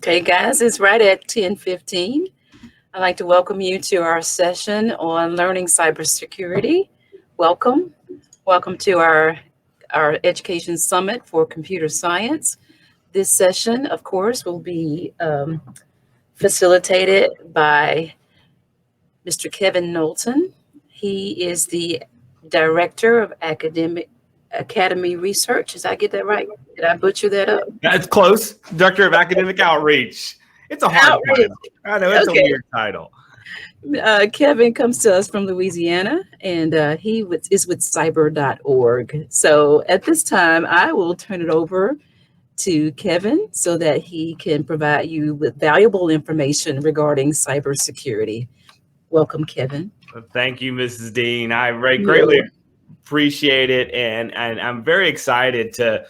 Okay, guys, it's right at 10:15. I'd like to welcome you to our session on learning cybersecurity. Welcome. Welcome to our education summit for computer science. This session, of course, will be facilitated by Mr. Kevin Knowlton. He is the Director of Academy Research. Did I get that right? Did I butcher that up? That's close. Director of Academic Outreach. It's a hard Outreach. title. I know it's a Okay. weird title. Kevin comes to us from Louisiana, and is with cyber.org. So at this time, I will turn it over to Kevin so that he can provide you with valuable information regarding cybersecurity. Welcome, Kevin. Thank you, Mrs. Dean. I greatly appreciate it, and I'm very excited to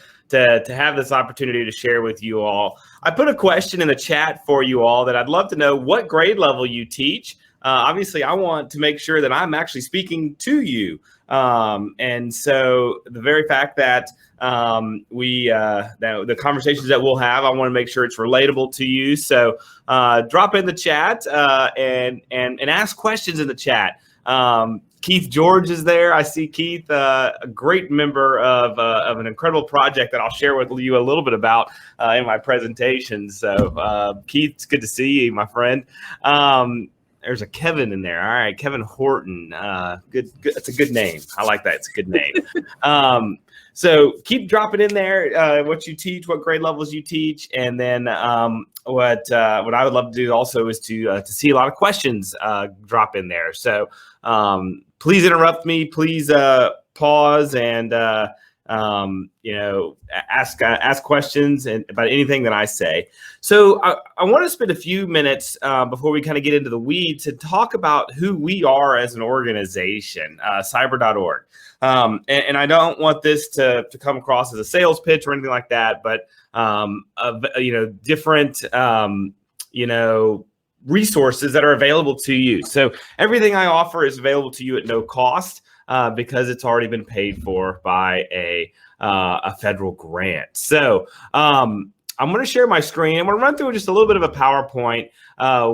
have this opportunity to share with you all. I put a question in the chat for you all that I'd love to know what grade level you teach. Obviously, I want to make sure that I'm actually speaking to you. And so the very fact that the conversations that we'll have, I want to make sure it's relatable to you. So drop in the chat and ask questions in the chat. Keith George is there. I see Keith, a great member of an incredible project that I'll share with you a little bit about in my presentation. So Keith, it's good to see you, my friend. There's a Kevin in there. All right, Kevin Horton. Good. That's a good name. I like that. It's a good name. So keep dropping in there what you teach, what grade levels you teach, and then what I would love to do also is to see a lot of questions drop in there. So please interrupt me. Please pause and ask questions and about anything that I say. So I want to spend a few minutes before we kind of get into the weeds to talk about who we are as an organization, cyber.org. And I don't want this to come across as a sales pitch or anything like that, but different resources that are available to you. So everything I offer is available to you at no cost because it's already been paid for by a federal grant. So I'm going to share my screen. I'm going to run through just a little bit of a PowerPoint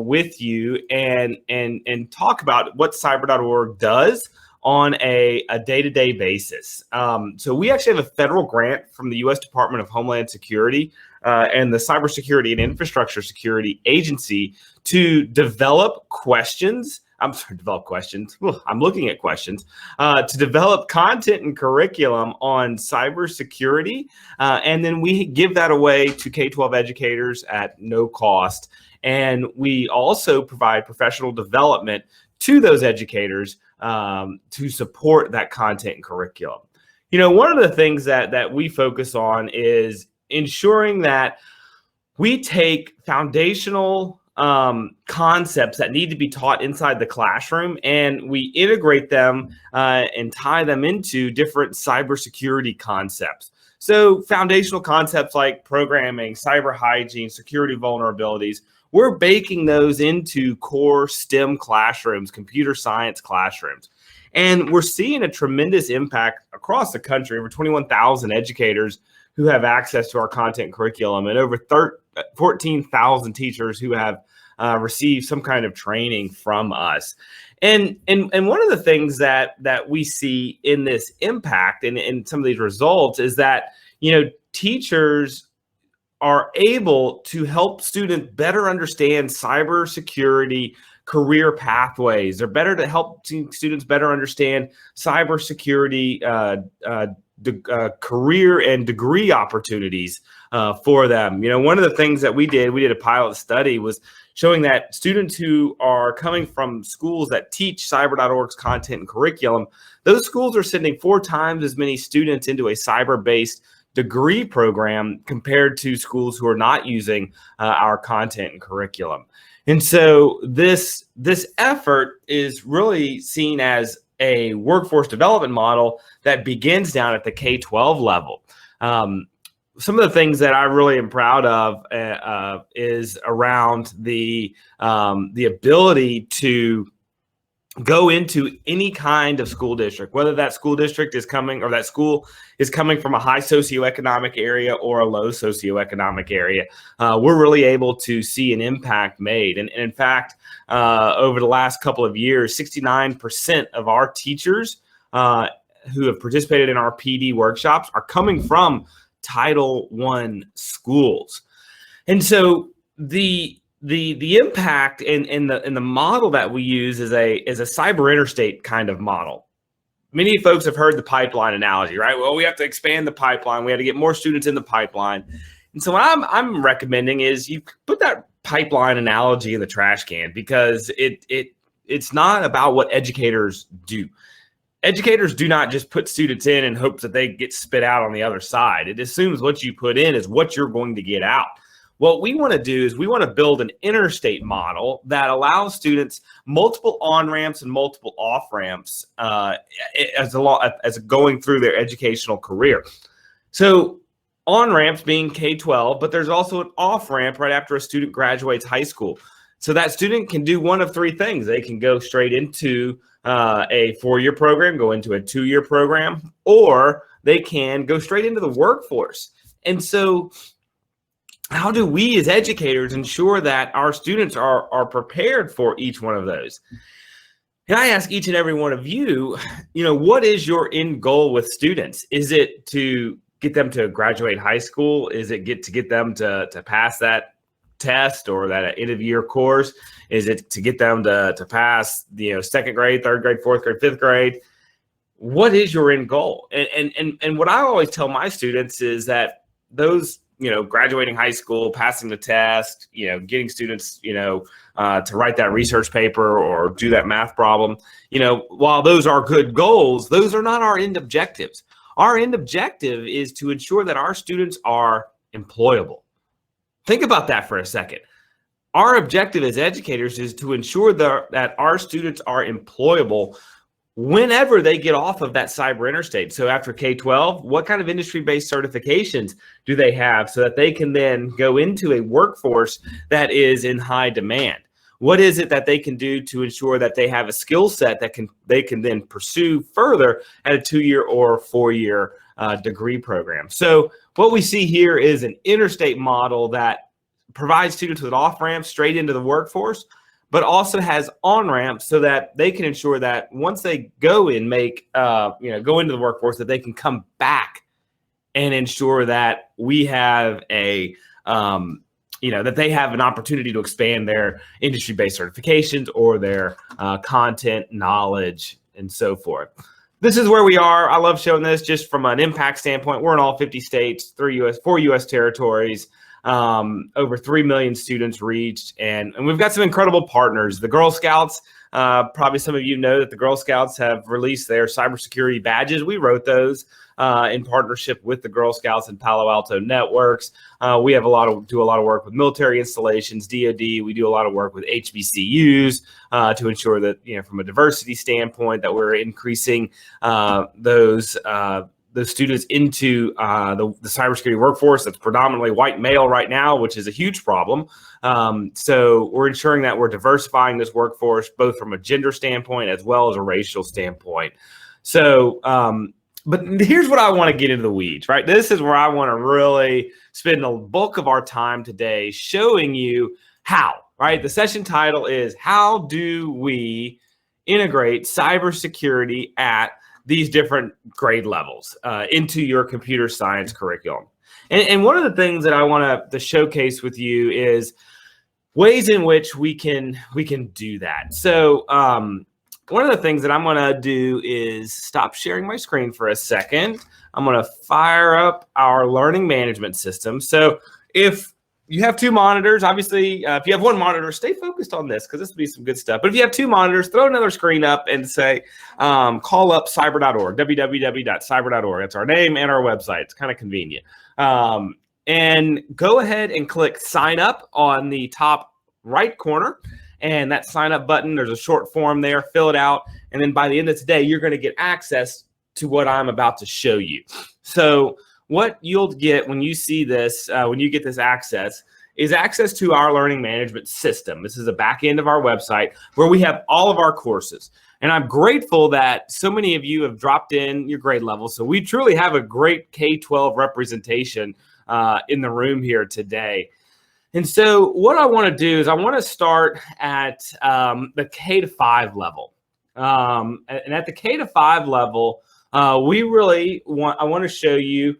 with you and talk about what cyber.org does on a day-to-day basis. So we actually have a federal grant from the U.S. Department of Homeland Security and the Cybersecurity and Infrastructure Security Agency to develop questions. I'm looking at questions to develop content and curriculum on cybersecurity. And then we give that away to K-12 educators at no cost. And we also provide professional development to those educators to support that content and curriculum. One of the things that we focus on is ensuring that we take foundational concepts that need to be taught inside the classroom, and we integrate them and tie them into different cybersecurity concepts. So foundational concepts like programming, cyber hygiene, security vulnerabilities, we're baking those into core STEM classrooms, computer science classrooms. And we're seeing a tremendous impact across the country, over 21,000 educators who have access to our content and curriculum, and over 14,000 teachers who have received some kind of training from us. And one of the things that we see in this impact and in some of these results is that, teachers are able to help students better understand cybersecurity career pathways. They're better to help students better understand cybersecurity career and degree opportunities for them. One of the things that we did a pilot study was showing that students who are coming from schools that teach cyber.org's content and curriculum, those schools are sending 4 times as many students into a cyber-based degree program compared to schools who are not using our content and curriculum. And so this effort is really seen as a workforce development model that begins down at the K-12 level. Some of the things that I really am proud of is around the ability to go into any kind of school district, whether that school district is coming or that school is coming from a high socioeconomic area or a low socioeconomic area, we're really able to see an impact made. And in fact, over the last couple of years, 69% of our teachers who have participated in our PD workshops are coming from Title I schools. And so the impact and the model that we use is a cyber interstate kind of model. Many folks have heard the pipeline analogy, right? Well, we have to expand the pipeline. We have to get more students in the pipeline. And so what I'm recommending is you put that pipeline analogy in the trash can, because it's not about what educators do. Educators do not just put students in and hope that they get spit out on the other side. It assumes what you put in is what you're going to get out. What we want to do is we want to build an interstate model that allows students multiple on-ramps and multiple off-ramps as going through their educational career. So on-ramps being K-12, but there's also an off-ramp right after a student graduates high school. So that student can do one of three things. They can go straight into a 4-year program, go into a 2-year program, or they can go straight into the workforce. And so how do we as educators ensure that our students are prepared for each one of those? And I ask each and every one of you, what is your end goal with students? Is it to get them to graduate high school? Is it to get them to pass that test or that end of year course? Is it to get them to pass, second grade, third grade, fourth grade, fifth grade? What is your end goal? And what I always tell my students is that those, graduating high school, passing the test, getting students, to write that research paper or do that math problem, while those are good goals, those are not our end objectives. Our end objective is to ensure that our students are employable. Think about that for a second. Our objective as educators is to ensure that our students are employable whenever they get off of that cyber interstate. So after K-12, what kind of industry-based certifications do they have so that they can then go into a workforce that is in high demand? What is it that they can do to ensure that they have a skill set that they can then pursue further at a 2-year or 4-year degree program? So what we see here is an interstate model that provides students with off-ramps straight into the workforce, but also has on-ramps so that they can ensure that once they go and go into the workforce, that they can come back and ensure that we have that they have an opportunity to expand their industry-based certifications or their content, knowledge, and so forth. This is where we are. I love showing this just from an impact standpoint. We're in all 50 states, 4 U.S. territories. Over 3 million students reached, and we've got some incredible partners. The Girl Scouts, probably some of you know that the Girl Scouts have released their cybersecurity badges. We wrote those in partnership with the Girl Scouts and Palo Alto networks. We have do a lot of work with military installations, DoD. We do a lot of work with HBCUs to ensure that, from a diversity standpoint, that we're increasing those students into the cybersecurity workforce that's predominantly white male right now, which is a huge problem. So we're ensuring that we're diversifying this workforce, both from a gender standpoint as well as a racial standpoint. So, but here's what I want to get into the weeds, right? This is where I want to really spend the bulk of our time today showing you how, right? The session title is How Do We Integrate Cybersecurity at these different grade levels into your computer science curriculum. And one of the things that I want to showcase with you is ways in which we can do that. So one of the things that I'm going to do is stop sharing my screen for a second. I'm going to fire up our learning management system. So if you have 2 monitors, obviously, if you have 1 monitor, stay focused on this because this will be some good stuff. But if you have 2 monitors, throw another screen up and say, call up cyber.org, www.cyber.org. That's our name and our website. It's kind of convenient. And go ahead and click sign up on the top right corner. And that sign up button, there's a short form there, fill it out. And then by the end of today, you're going to get access to what I'm about to show you. So what you'll get when you see this, when you get this access, is access to our learning management system. This is a back end of our website where we have all of our courses. And I'm grateful that so many of you have dropped in your grade level. So we truly have a great K-12 representation in the room here today. And so what I want to do is I want to start at the K-5 level. And at the K-5 level, I want to show you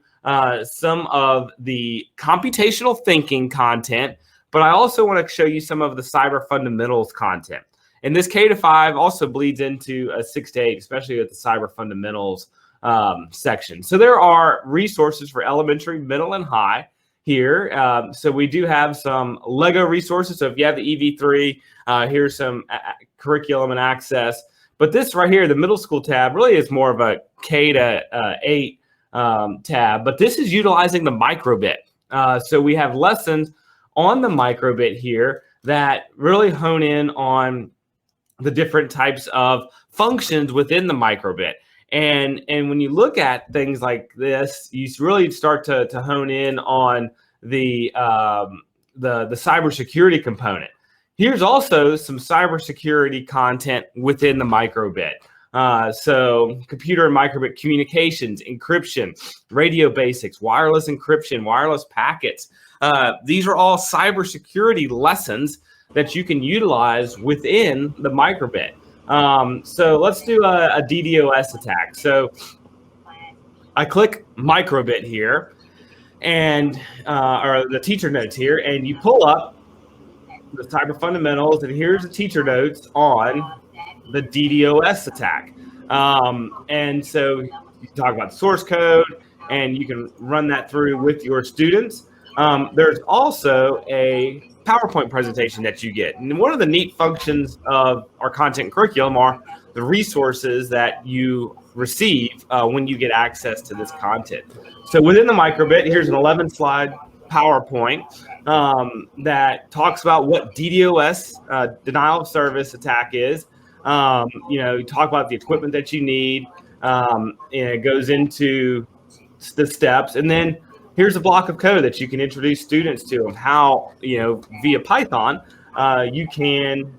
some of the computational thinking content, but I also want to show you some of the cyber fundamentals content. And this K-5 also bleeds into a 6 to 8, especially with the cyber fundamentals section. So there are resources for elementary, middle, and high here. So we do have some Lego resources. So if you have the EV3, here's some curriculum and access. But this right here, the middle school tab, really is more of a K to 8 tab. But this is utilizing the microbit. So we have lessons on the microbit here that really hone in on the different types of functions within the microbit. And when you look at things like this, you really start to hone in on the cybersecurity component. Here's also some cybersecurity content within the microbit. So computer and microbit communications, encryption, radio basics, wireless encryption, wireless packets. These are all cybersecurity lessons that you can utilize within the microbit. So let's do a DDoS attack. So I click microbit here and or the teacher notes here, and you pull up the cyber fundamentals, and here's the teacher notes on the DDoS attack. And so you talk about source code, and you can run that through with your students. There's also a PowerPoint presentation that you get. And one of the neat functions of our content curriculum are the resources that you receive when you get access to this content. So within the microbit, here's an 11-slide PowerPoint that talks about what DDoS, denial of service attack is. You talk about the equipment that you need, and it goes into the steps, and then here's a block of code that you can introduce students to of how, via Python, you can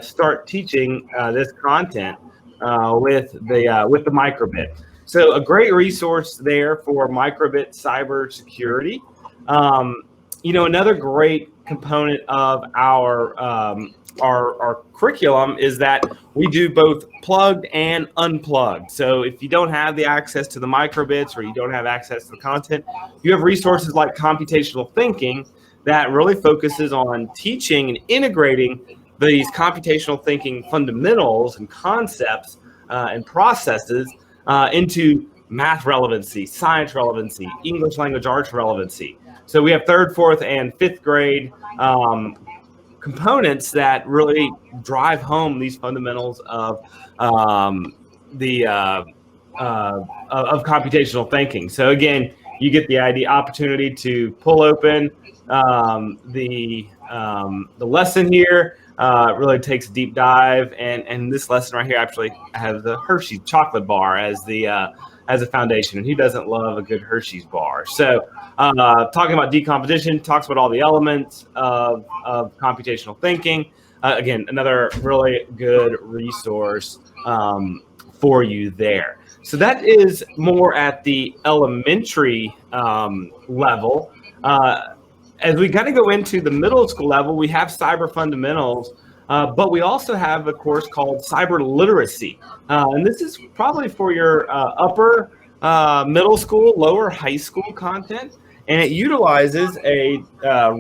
start teaching this content with the microbit. So a great resource there for microbit cybersecurity. Another great component of our curriculum is that we do both plugged and unplugged. So if you don't have the access to the microbits or you don't have access to the content, you have resources like computational thinking that really focuses on teaching and integrating these computational thinking fundamentals and concepts and processes into math relevancy, science relevancy, English language arts relevancy. So we have 3rd, 4th, and 5th grade components that really drive home these fundamentals of computational thinking. So again, you get the opportunity to pull open the lesson here. It really takes a deep dive, and this lesson right here actually has the Hershey's chocolate bar as a foundation, and who doesn't love a good Hershey's bar? So talking about decomposition, talks about all the elements of computational thinking. Again, another really good resource for you there. So that is more at the elementary level. As we got to go into the middle school level, we have cyber fundamentals, but we also have a course called cyber literacy. And this is probably for your upper middle school, lower high school content. And it utilizes a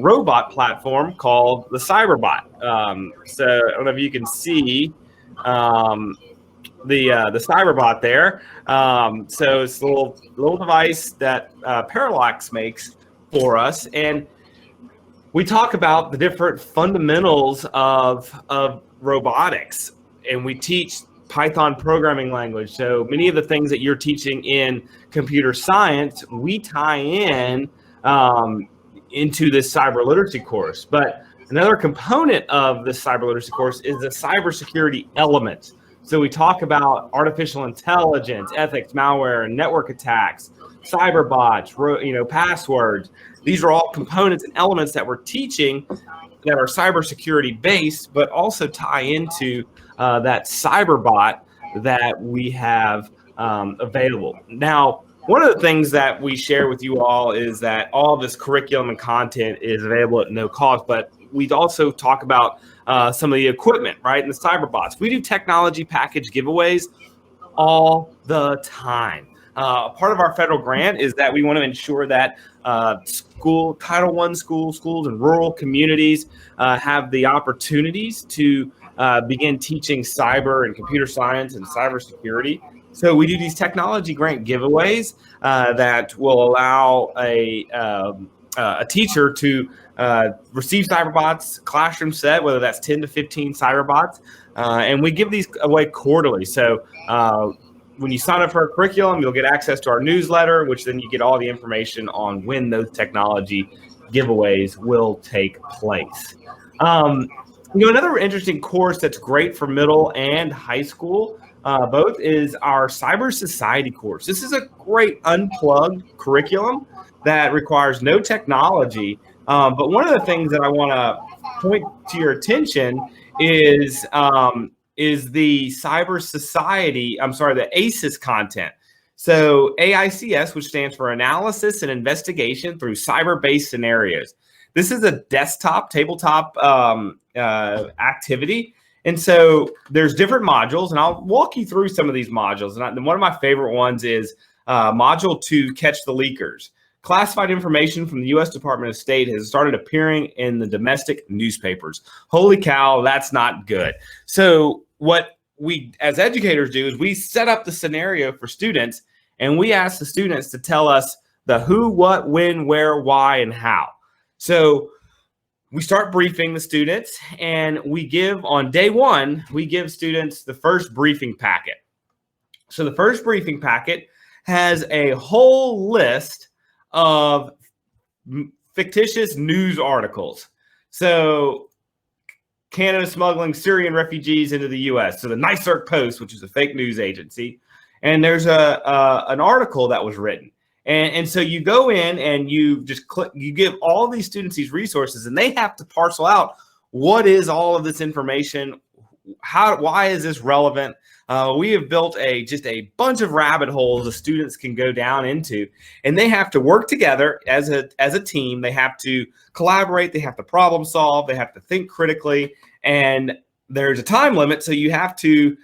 robot platform called the Cyberbot. So I don't know if you can see the Cyberbot there. So it's a little device that Parallax makes for us, and we talk about the different fundamentals of robotics, and we teach Python programming language. So many of the things that you're teaching in computer science, we tie in into this cyber literacy course. But another component of this cyber literacy course is the cybersecurity element. So we talk about artificial intelligence, ethics, malware, and network attacks, cyber bots, passwords. These are all components and elements that we're teaching that are cybersecurity based, but also tie into that cyberbot that we have available. Now, one of the things that we share with you all is that all of this curriculum and content is available at no cost, but we also talk about some of the equipment, right? And the cyberbots. We do technology package giveaways all the time. Part of our federal grant is that we want to ensure that Title I schools in rural communities have the opportunities to begin teaching cyber and computer science and cybersecurity. So we do these technology grant giveaways that will allow a teacher to receive cyberbots classroom set, whether that's 10 to 15 cyberbots. And we give these away quarterly. So when you sign up for a curriculum, you'll get access to our newsletter, which then you get all the information on when those technology giveaways will take place. Another interesting course that's great for middle and high school both is our Cyber Society course. This is a great unplugged curriculum that requires no technology. But one of the things that I want to point to your attention is the Cyber Society, the ACES content. So AICS, which stands for Analysis and Investigation Through Cyber-Based Scenarios. This is a tabletop activity. And so there's different modules, and I'll walk you through some of these modules. And one of my favorite ones is Module 2, Catch the Leakers. Classified information from the U.S. Department of State has started appearing in the domestic newspapers. Holy cow, that's not good. So what we as educators do is we set up the scenario for students, and we ask the students to tell us the who, what, when, where, why, and how. So we start briefing the students, and on day one, we give students the first briefing packet. So the first briefing packet has a whole list of fictitious news articles. So Canada smuggling Syrian refugees into the U.S. So the NYSERC Post, which is a fake news agency, and there's an article that was written. And so you go in and you just you give all these students these resources, and they have to parcel out what is all of this information, why is this relevant. We have built just a bunch of rabbit holes the students can go down into, and they have to work together as a team. They have to collaborate. They have to problem solve. They have to think critically, and there's a time limit. So you have to,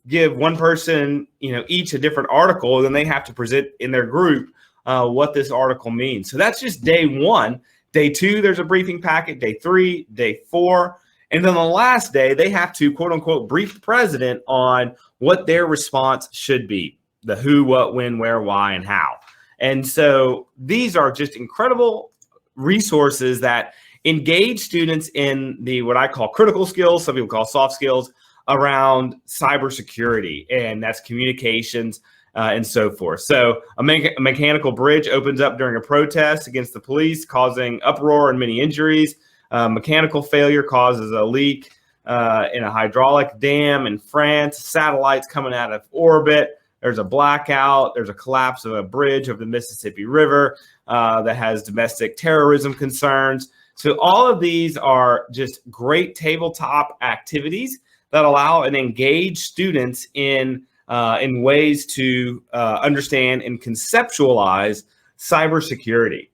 give one person, each a different article, and then they have to present in their group what this article means. So that's just day one. Day two, there's a briefing packet. Day three, day four. And then the last day, they have to, quote unquote, brief the president on what their response should be, the who, what, when, where, why, and how. And so these are just incredible resources that engage students in what I call critical skills, some people call soft skills, around cybersecurity, and that's communications and so forth. So a mechanical bridge opens up during a protest against the police, causing uproar and many injuries. Mechanical failure causes a leak in a hydraulic dam in France. Satellites coming out of orbit. There's a blackout. There's a collapse of a bridge over the Mississippi River that has domestic terrorism concerns. So all of these are just great tabletop activities that allow and engage students in ways to understand and conceptualize cybersecurity.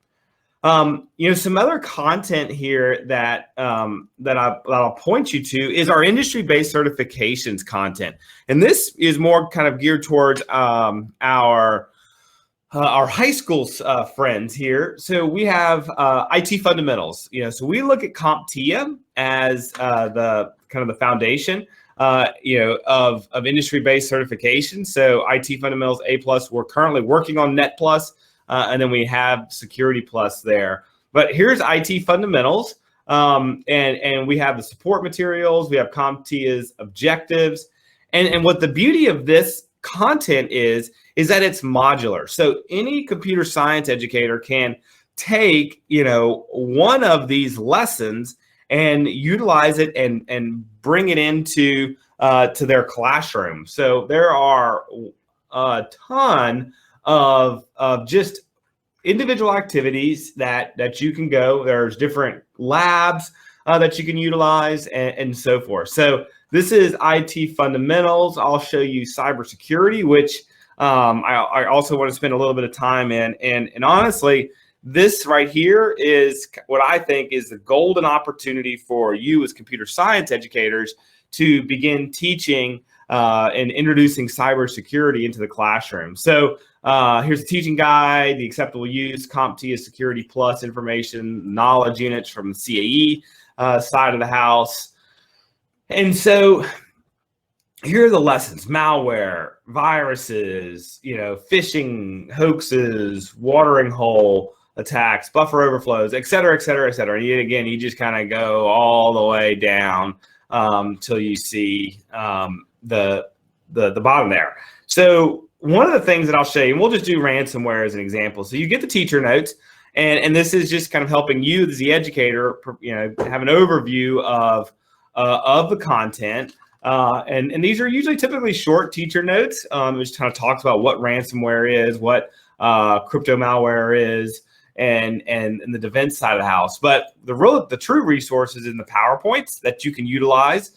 Some other content here that I'll point you to is our industry-based certifications content, and this is more kind of geared towards our high school friends here. So we have IT fundamentals. So we look at CompTIA as the kind of the foundation, of industry-based certification. So IT fundamentals A+. We're currently working on Net Plus. And then we have Security Plus there. But here's IT fundamentals. And we have the support materials. We have CompTIA's objectives. And what the beauty of this content is that it's modular. So any computer science educator can take, one of these lessons and utilize it and bring it into to their classroom. So there are a ton of just individual activities that you can go. There's different labs that you can utilize, and so forth. So this is IT fundamentals. I'll show you cybersecurity, which I also want to spend a little bit of time in. And honestly, this right here is what I think is the golden opportunity for you as computer science educators to begin teaching and introducing cybersecurity into the classroom. So here's the teaching guide, the acceptable use, CompTIA Security Plus information, knowledge units from the CAE side of the house. And so here are the lessons: malware, viruses, phishing, hoaxes, watering hole attacks, buffer overflows, et cetera, et cetera, et cetera. And again, you just kind of go all the way down till you see the bottom there. So one of the things that I'll show you, and we'll just do ransomware as an example. So you get the teacher notes, and this is just kind of helping you as the educator, have an overview of the content. And these are usually typically short teacher notes, which kind of talks about what ransomware is, what crypto malware is, and the defense side of the house. But the true resources in the PowerPoints that you can utilize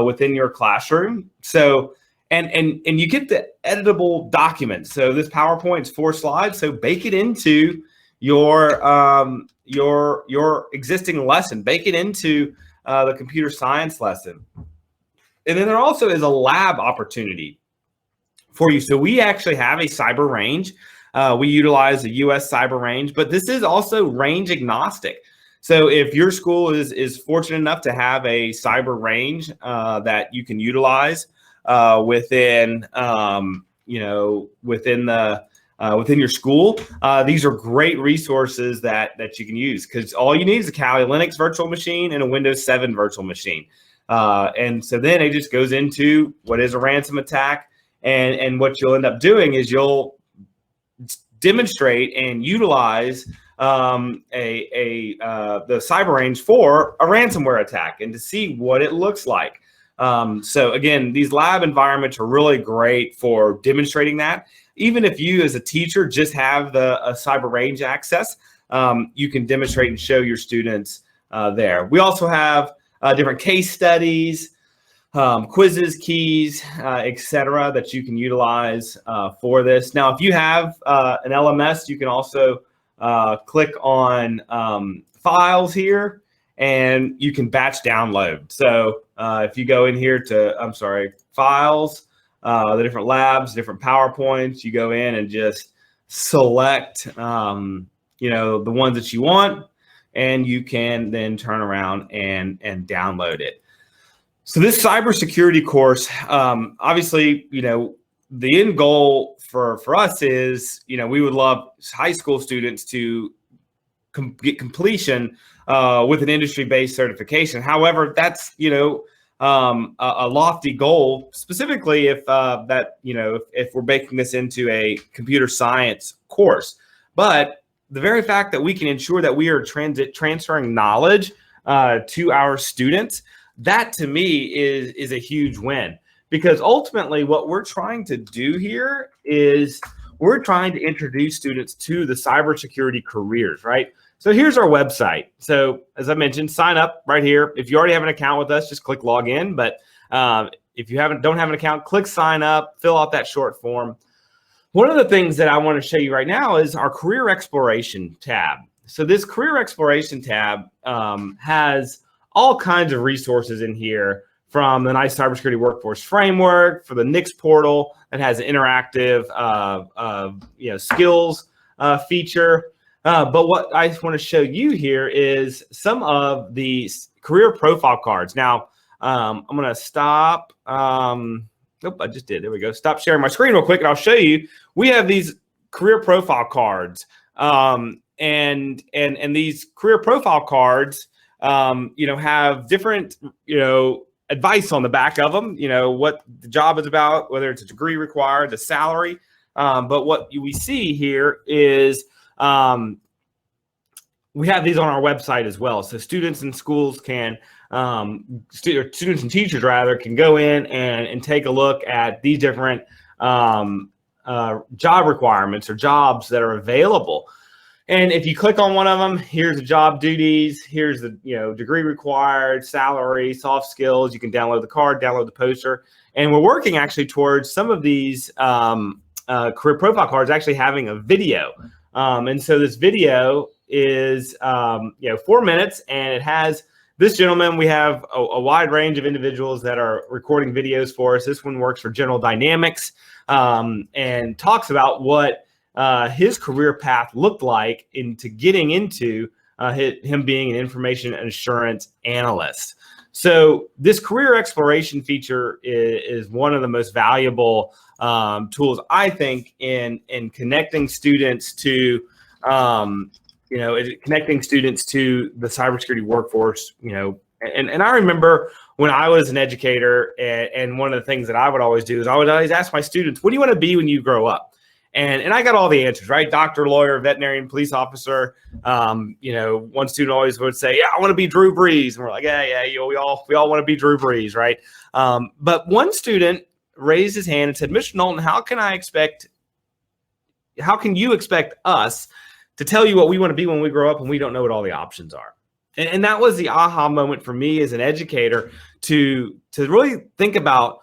within your classroom. So and you get the editable documents. So this PowerPoint is 4 slides. So bake it into your existing lesson. Bake it into the computer science lesson. And then there also is a lab opportunity for you. So we actually have a cyber range. We utilize a US cyber range, but this is also range agnostic. So if your school is fortunate enough to have a cyber range that you can utilize within your school, these are great resources that you can use, because all you need is a Kali Linux virtual machine and a Windows 7 virtual machine. And so then it just goes into what is a ransom attack, and what you'll end up doing is you'll demonstrate and utilize the cyber range for a ransomware attack, and to see what it looks like. So again, these lab environments are really great for demonstrating that. Even if you as a teacher just have the cyber range access, you can demonstrate and show your students there. We also have different case studies, quizzes, keys, etc., that you can utilize for this. Now, if you have an LMS, you can also click on files here, and you can batch download. So if you go in here to, files, the different labs, different PowerPoints, you go in and just select, the ones that you want, and you can then turn around and download it. So this cybersecurity course, obviously, the end goal for us is, we would love high school students to get completion with an industry-based certification. However, that's, a lofty goal, specifically if if we're making this into a computer science course. But the very fact that we can ensure that we are transferring knowledge to our students, that to me is a huge win, because ultimately what we're trying to do here is we're trying to introduce students to the cybersecurity careers, right? So here's our website. So as I mentioned, sign up right here. If you already have an account with us, just click log in. But if you don't have an account, click sign up, fill out that short form. One of the things that I want to show you right now is our career exploration tab. So this career exploration tab has all kinds of resources in here, from the nice cybersecurity workforce framework, for the NICS portal that has an interactive skills feature. But what I want to show you here is some of the career profile cards. Now, I'm going to stop. Nope, I just did. There we go. Stop sharing my screen real quick, and I'll show you. We have these career profile cards, and these career profile cards, have different, advice on the back of them. What the job is about, whether it's a degree required, the salary. But what we see here is we have these on our website as well. So students and schools can, students and teachers rather, can go in and take a look at these different job requirements or jobs that are available. And if you click on one of them, here's the job duties, here's the degree required, salary, soft skills. You can download the card, download the poster. And we're working actually towards some of these career profile cards actually having a video. And so this video is 4 minutes, and it has this gentleman. We have a wide range of individuals that are recording videos for us. This one works for General Dynamics and talks about what his career path looked like into getting into him being an information assurance analyst. So this career exploration feature is one of the most valuable tools, I think, in connecting students to connecting students to the cybersecurity workforce. And I remember when I was an educator, and one of the things that I would always do is I would always ask my students, what do you want to be when you grow up? And I got all the answers, right? Doctor, lawyer, veterinarian, police officer. One student always would say, yeah, I want to be Drew Brees. And we're like, yeah, we all want to be Drew Brees, right? But one student raised his hand and said, Mr. Knowlton, how can you expect us to tell you what we want to be when we grow up and we don't know what all the options are? And that was the aha moment for me as an educator to really think about,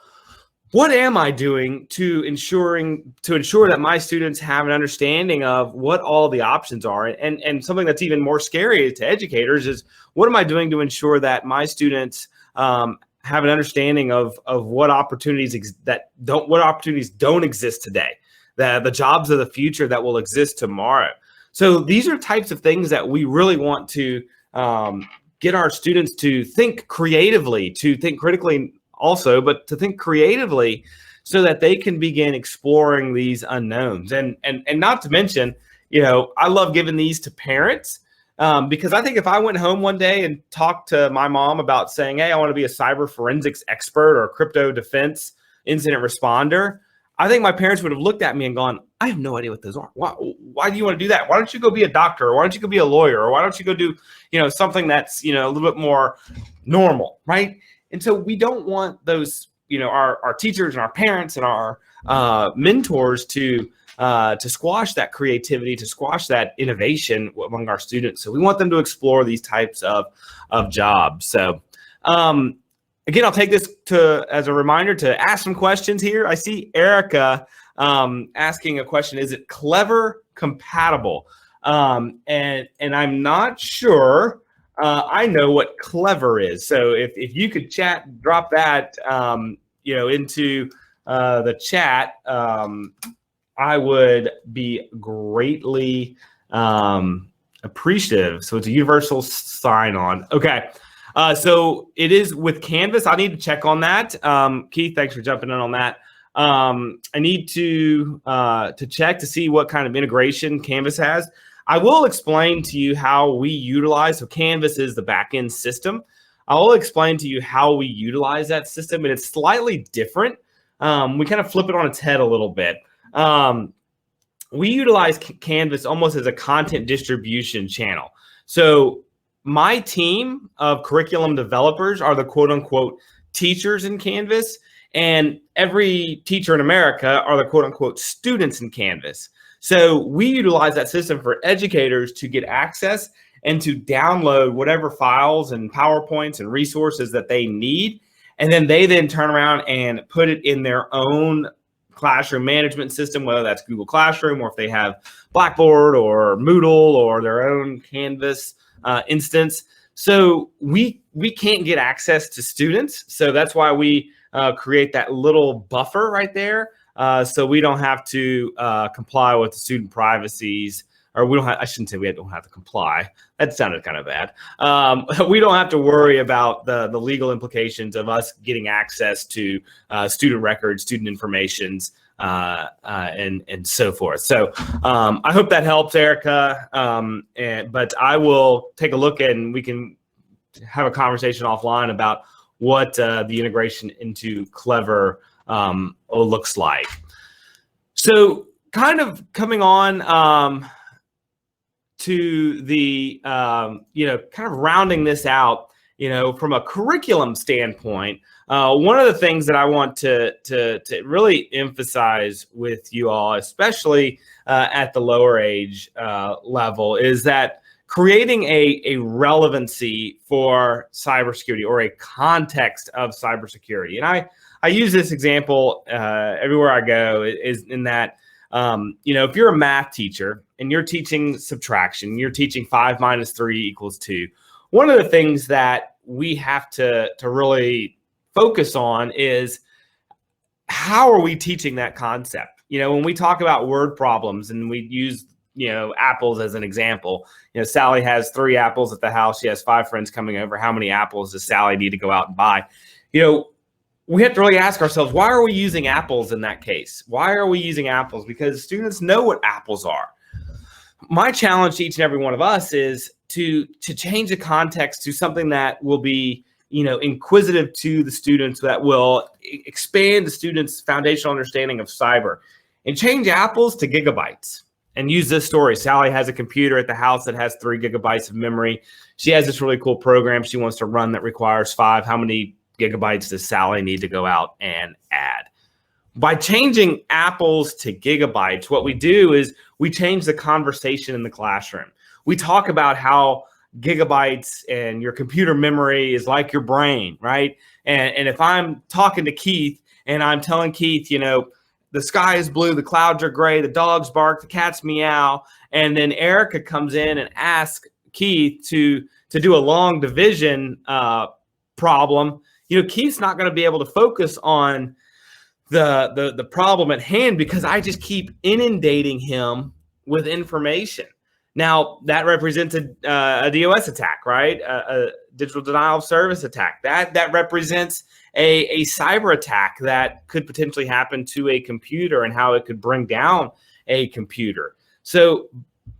what am I doing to ensure that my students have an understanding of what all the options are? And something that's even more scary to educators is, what am I doing to ensure that my students have an understanding of what opportunities don't exist today, the jobs of the future that will exist tomorrow. So these are types of things that we really want to get our students to think creatively, to think critically also, but to think creatively, so that they can begin exploring these unknowns. And not to mention, I love giving these to parents because I think if I went home one day and talked to my mom about saying, hey, I want to be a cyber forensics expert or a crypto defense incident responder, I think my parents would have looked at me and gone, I have no idea what those are. Why do you want to do that? Why don't you go be a doctor? Or why don't you go be a lawyer? Or why don't you go do, something that's, a little bit more normal, right? And so we don't want those, our teachers and our parents and our mentors to squash that creativity, to squash that innovation among our students. So we want them to explore these types of jobs. So again, I'll take this as a reminder to ask some questions here. I see Erica asking a question: is it Clever compatible? And I'm not sure. I know what Clever is. So if you could drop that, into the chat, I would be greatly appreciative. So it's a universal sign-on. Okay. So it is with Canvas. I need to check on that. Keith, thanks for jumping in on that. I need to check to see what kind of integration Canvas has. I will explain to you how we utilize, so Canvas is the backend system. I will explain to you how we utilize that system, and it's slightly different. We kind of flip it on its head a little bit. We utilize Canvas almost as a content distribution channel. So my team of curriculum developers are the quote unquote teachers in Canvas, and every teacher in America are the quote unquote students in Canvas. So we utilize that system for educators to get access and to download whatever files and PowerPoints and resources that they need. And then they turn around and put it in their own classroom management system, whether that's Google Classroom or if they have Blackboard or Moodle or their own Canvas instance. So we can't get access to students. So that's why we create that little buffer right there. So we don't have to comply with the student privacies, or we don't have, I shouldn't say we don't have to comply. That sounded kind of bad. We don't have to worry about the legal implications of us getting access to student records, student informations, and so forth. So I hope that helps, Erica. But I will take a look and we can have a conversation offline about what the integration into Clever looks like. So kind of coming on to the, kind of rounding this out, from a curriculum standpoint, one of the things that I want to really emphasize with you all, especially at the lower age level, is that creating a relevancy for cybersecurity or a context of cybersecurity. And I use this example everywhere I go, is in that, if you're a math teacher and you're teaching subtraction, you're teaching 5 minus 3 equals 2. One of the things that we have to really focus on is, how are we teaching that concept? When we talk about word problems and we use, apples as an example, Sally has 3 apples at the house. She has 5 friends coming over. How many apples does Sally need to go out and buy? We have to really ask ourselves, why are we using apples in that case? Why are we using apples? Because students know what apples are. My challenge to each and every one of us is to change the context to something that will be, inquisitive to the students, that will expand the students' foundational understanding of cyber, and change apples to gigabytes. And use this story. Sally has a computer at the house that has 3 gigabytes of memory. She has this really cool program she wants to run that requires 5. How many gigabytes does Sally need to go out and add? By changing apples to gigabytes, what we do is we change the conversation in the classroom. We talk about how gigabytes and your computer memory is like your brain, right? And if I'm talking to Keith and I'm telling Keith, the sky is blue, the clouds are gray, the dogs bark, the cats meow, and then Erica comes in and asks Keith to do a long division problem, Keith's not going to be able to focus on the problem at hand, because I just keep inundating him with information. Now, that represents a DOS attack, right? A digital denial of service attack. That represents a cyber attack that could potentially happen to a computer, and how it could bring down a computer. So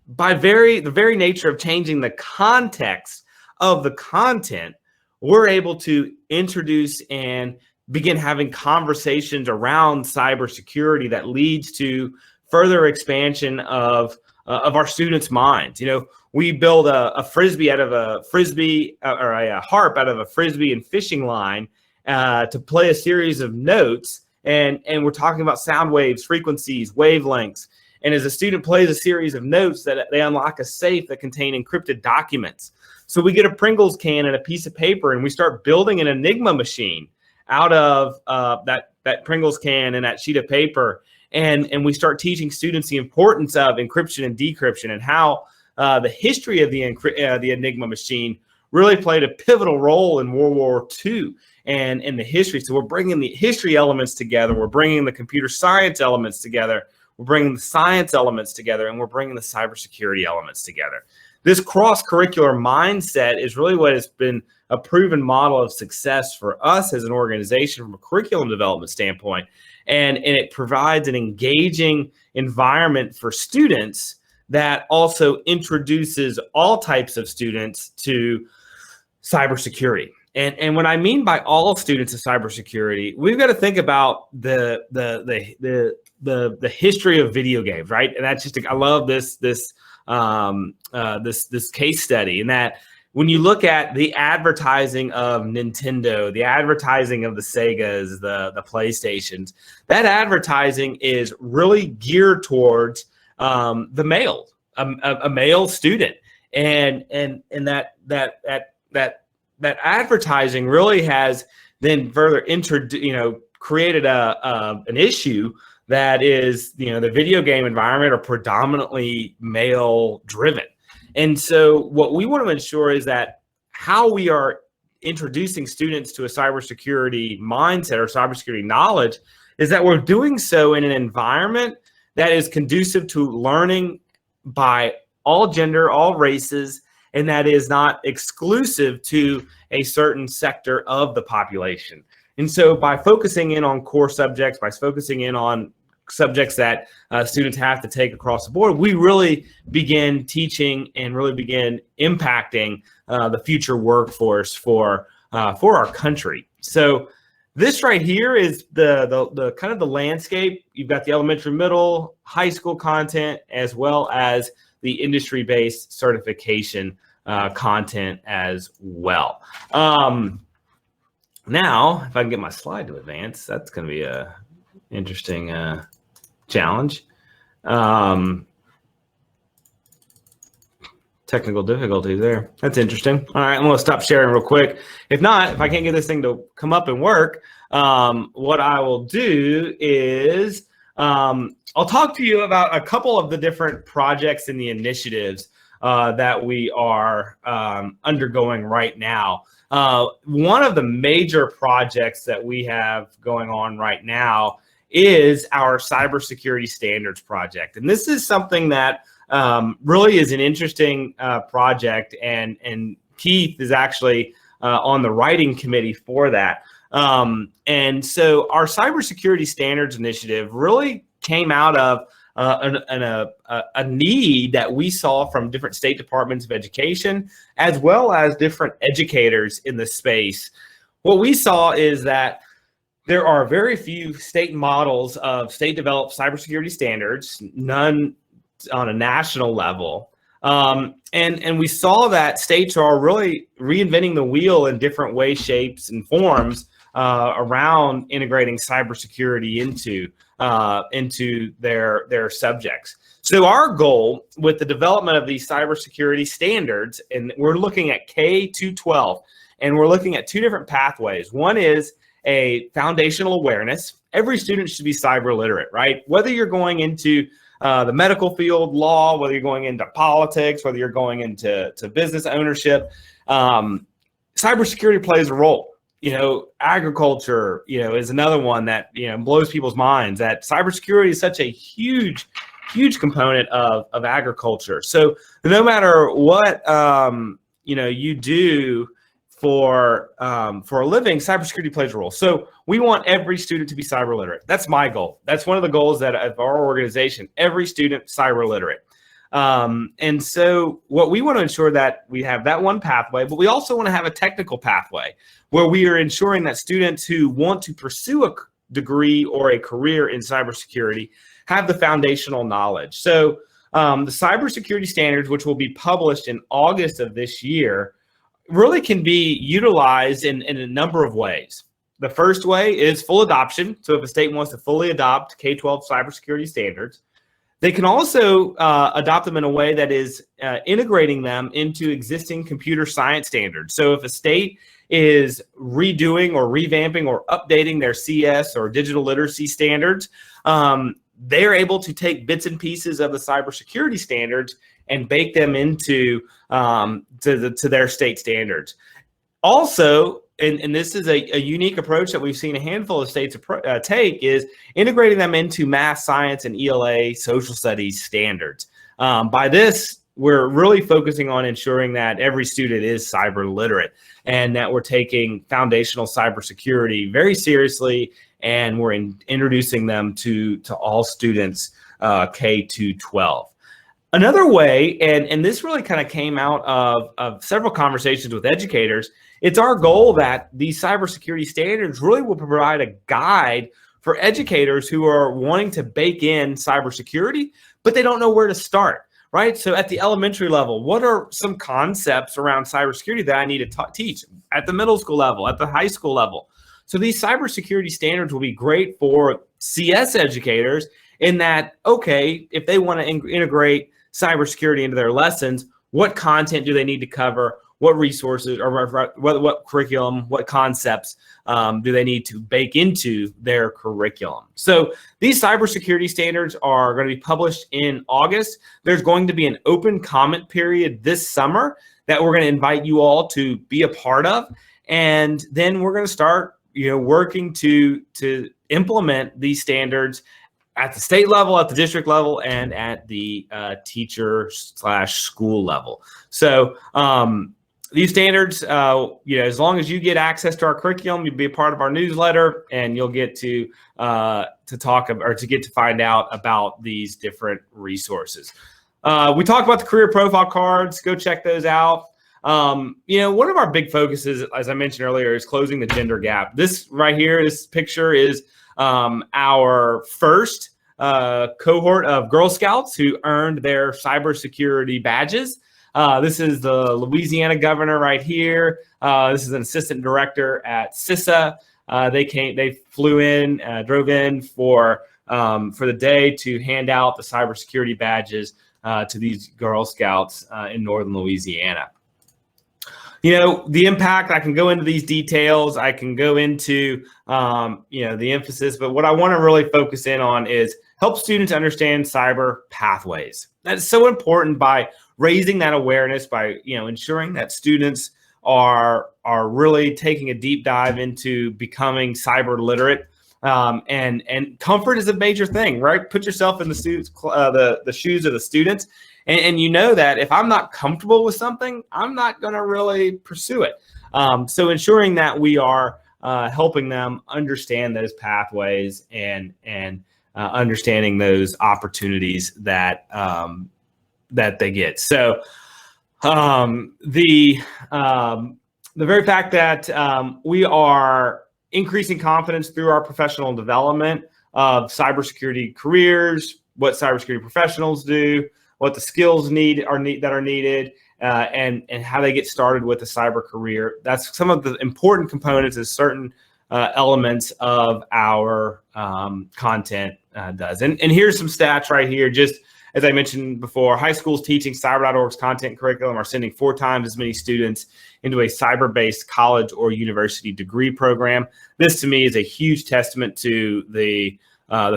by the very nature of changing the context of the content, we're able to introduce and begin having conversations around cybersecurity that leads to further expansion of our students' minds. We build a frisbee out of a frisbee, or a harp out of a frisbee and fishing line, to play a series of notes, and we're talking about sound waves, frequencies, wavelengths. And as a student plays a series of notes, that they unlock a safe that contain encrypted documents. So we get a Pringles can and a piece of paper, and we start building an Enigma machine out of that Pringles can and that sheet of paper. And we start teaching students the importance of encryption and decryption, and how the history of the Enigma machine really played a pivotal role in World War II and in the history. So we're bringing the history elements together. We're bringing the computer science elements together. We're bringing the science elements together, and we're bringing the cybersecurity elements together. This cross-curricular mindset is really what has been a proven model of success for us as an organization from a curriculum development standpoint. And it provides an engaging environment for students that also introduces all types of students to cybersecurity. And what I mean by all students of cybersecurity, we've got to think about the history of video games, right? And that's I love this case study, in that when you look at the advertising of Nintendo, the advertising of the Segas, the PlayStations, that advertising is really geared towards the male, a male student, and that advertising really has then further created an issue that is, the video game environment are predominantly male driven. And so what we want to ensure is that how we are introducing students to a cybersecurity mindset or cybersecurity knowledge is that we're doing so in an environment that is conducive to learning by all gender, all races, and that is not exclusive to a certain sector of the population. And so by focusing in on core subjects, by focusing in on subjects that students have to take across the board, we really begin teaching and really begin impacting the future workforce for our country. So this right here is the kind of the landscape. You've got the elementary, middle, high school content, as well as the industry-based certification content as well. Now, if I can get my slide to advance, that's going to be a interesting challenge. Technical difficulties there. That's interesting. All right, I'm going to stop sharing real quick. If not, if I can't get this thing to come up and work, what I will do is I'll talk to you about a couple of the different projects and the initiatives that we are undergoing right now. One of the major projects that we have going on right now is our cybersecurity standards project. And this is something that really is an interesting project, and Keith is actually on the writing committee for that. And so our cybersecurity standards initiative really came out of a need that we saw from different state departments of education, as well as different educators in the space. What we saw is that there are very few state models of state-developed cybersecurity standards, none on a national level. And we saw that states are really reinventing the wheel in different ways, shapes, and forms around integrating cybersecurity into their subjects. So our goal with the development of these cybersecurity standards, and we're looking at K-12, and we're looking at two different pathways. One is a foundational awareness. Every student should be cyber literate, right? Whether you're going into the medical field, law, whether you're going into politics, whether you're going into business ownership, cybersecurity plays a role. Agriculture, is another one that, blows people's minds, that cybersecurity is such a huge component of agriculture. So no matter what, you do for a living, cybersecurity plays a role. So we want every student to be cyber literate. That's my goal. That's one of the goals of our organization, every student cyber literate. And so what we want to ensure that we have that one pathway, but we also want to have a technical pathway where we are ensuring that students who want to pursue a degree or a career in cybersecurity have the foundational knowledge. So the cybersecurity standards, which will be published in August of this year, really can be utilized in a number of ways. The first way is full adoption. So if a state wants to fully adopt K-12 cybersecurity standards, they can also adopt them in a way that is integrating them into existing computer science standards. So if a state is redoing or revamping or updating their CS or digital literacy standards, they're able to take bits and pieces of the cybersecurity standards and bake them into to their state standards. Also, and this is a unique approach that we've seen a handful of states take, is integrating them into math, science, and ELA social studies standards. By this, we're really focusing on ensuring that every student is cyber literate and that we're taking foundational cybersecurity very seriously, and we're introducing them to all students K-12. Another way, and this really kind of came out of several conversations with educators, it's our goal that these cybersecurity standards really will provide a guide for educators who are wanting to bake in cybersecurity, but they don't know where to start, right? So at the elementary level, what are some concepts around cybersecurity that I need to teach at the middle school level, at the high school level? So these cybersecurity standards will be great for CS educators in that, okay, if they want to integrate cybersecurity into their lessons, what content do they need to cover? What resources or what curriculum, what concepts do they need to bake into their curriculum? So these cybersecurity standards are going to be published in August. There's going to be an open comment period this summer that we're going to invite you all to be a part of. And then we're going to start, working to implement these standards at the state level, at the district level, and at the teacher/school level. So these standards, as long as you get access to our curriculum, you'll be a part of our newsletter, and you'll get to talk or to get to find out about these different resources. We talked about the career profile cards. Go check those out. One of our big focuses, as I mentioned earlier, is closing the gender gap. This right here, this picture is our first cohort of Girl Scouts who earned their cybersecurity badges. This is the Louisiana governor right here. This is an assistant director at CISA. They flew in, drove in for the day to hand out the cybersecurity badges to these Girl Scouts in northern Louisiana. The impact, I can go into these details. I can go into, the emphasis, but what I want to really focus in on is help students understand cyber pathways. That's so important by raising that awareness, by, ensuring that students are really taking a deep dive into becoming cyber literate. And comfort is a major thing, right? Put yourself in the shoes of the students. And you know that if I'm not comfortable with something, I'm not going to really pursue it. So ensuring that we are helping them understand those pathways and understanding those opportunities that they get. So the very fact that we are increasing confidence through our professional development of cybersecurity careers, what cybersecurity professionals do, what the skills that are needed, and how they get started with a cyber career. That's some of the important components as certain elements of our content does. And here's some stats right here. Just as I mentioned before, high schools teaching cyber.org's content curriculum are sending 4 times as many students into a cyber-based college or university degree program. This, to me, is a huge testament to the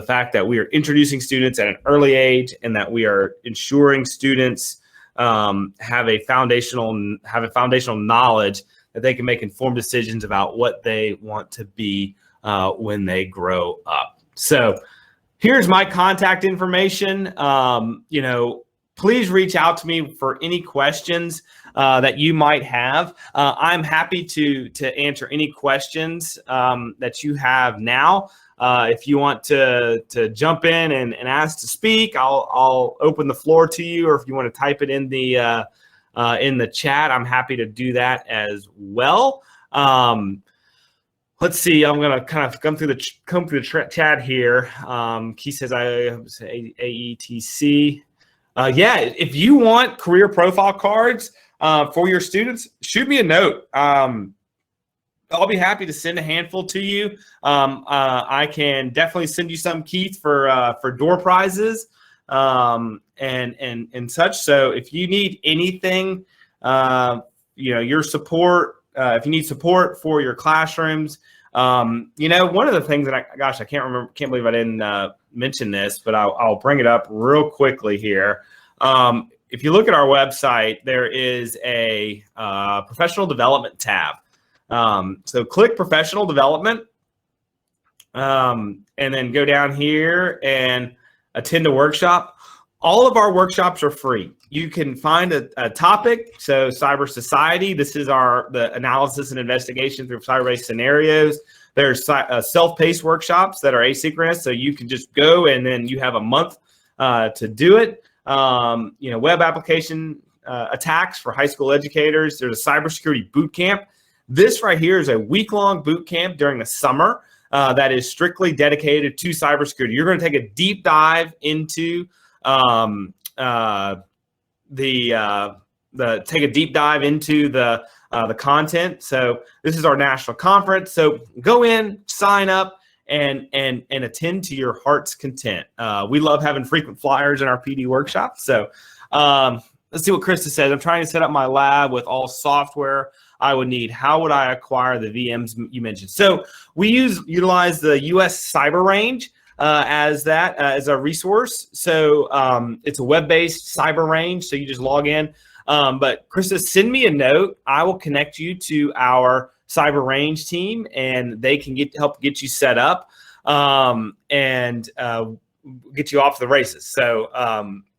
fact that we are introducing students at an early age and that we are ensuring students have a foundational knowledge that they can make informed decisions about what they want to be when they grow up. So here's my contact information. Please reach out to me for any questions that you might have. I'm happy to answer any questions that you have now. If you want to jump in and ask to speak, I'll open the floor to you. Or if you want to type it in the chat, I'm happy to do that as well. Let's see. I'm gonna kind of come through the chat here. Key says I say AETC. Yeah, if you want career profile cards for your students, shoot me a note. I'll be happy to send a handful to you. I can definitely send you some, Keith, for door prizes and such. So if you need anything, your support, if you need support for your classrooms, one of the things that I can't believe I didn't mention this, but I'll bring it up real quickly here. If you look at our website, there is a professional development tab. So click professional development, and then go down here and attend a workshop. All of our workshops are free. You can find a topic. So cyber society, this is the analysis and investigation through cyber-based scenarios. There's self-paced workshops that are asynchronous. So you can just go and then you have a month to do it. Web application attacks for high school educators. There's a cybersecurity boot camp. This right here is a week-long boot camp during the summer that is strictly dedicated to cybersecurity. You're going to take a deep dive into the content. So this is our national conference. So go in, sign up, and attend to your heart's content. We love having frequent flyers in our PD workshop. So let's see what Krista says. I'm trying to set up my lab with all software I would need. How would I acquire the VMs you mentioned? So we utilize the US Cyber Range as a resource. So it's a web-based cyber range. So you just log in. But Krista, send me a note. I will connect you to our cyber range team, and they can help get you set up and get you off the races. So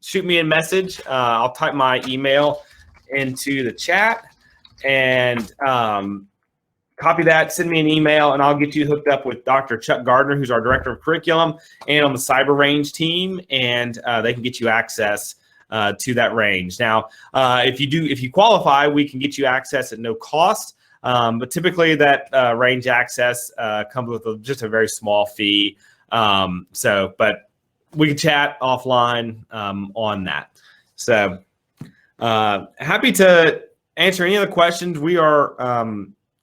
shoot me a message. I'll type my email into the chat and copy that, send me an email, and I'll get you hooked up with Dr. Chuck Gardner, who's our director of curriculum, and on the cyber range team, and they can get you access to that range. Now, if you qualify, we can get you access at no cost, but typically that range access comes with just a very small fee. But we can chat offline on that. So Happy to answer any other questions. We are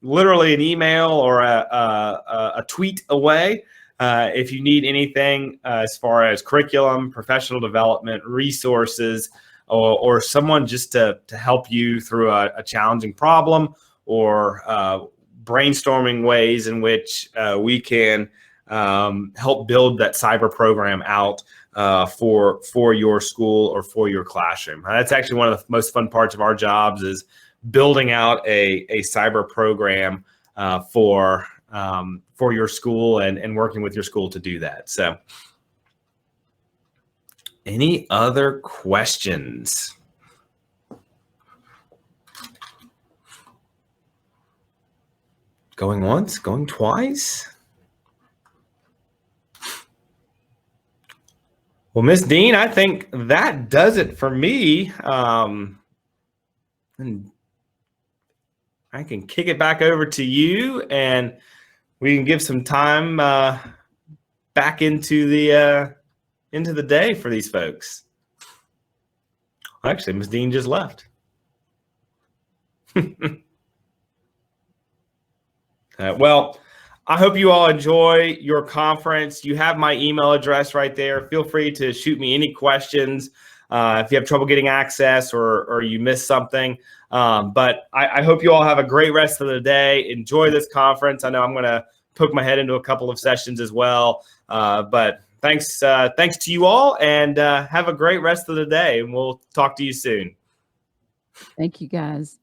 literally an email or a tweet away. If you need anything as far as curriculum, professional development, resources, or someone just to help you through a challenging problem, or brainstorming ways in which we can help build that cyber program out for your school or for your classroom. That's actually one of the most fun parts of our jobs, is building out a cyber program for your school and working with your school to do that. So, any other questions? Going once, going twice? Well, Miss Dean, I think that does it for me. And I can kick it back over to you, and we can give some time back into the day for these folks. Actually, Miss Dean just left. Well, I hope you all enjoy your conference. You have my email address right there. Feel free to shoot me any questions if you have trouble getting access or you missed something. But I hope you all have a great rest of the day. Enjoy this conference. I know I'm going to poke my head into a couple of sessions as well. But thanks to you all, and have a great rest of the day. And we'll talk to you soon. Thank you, guys.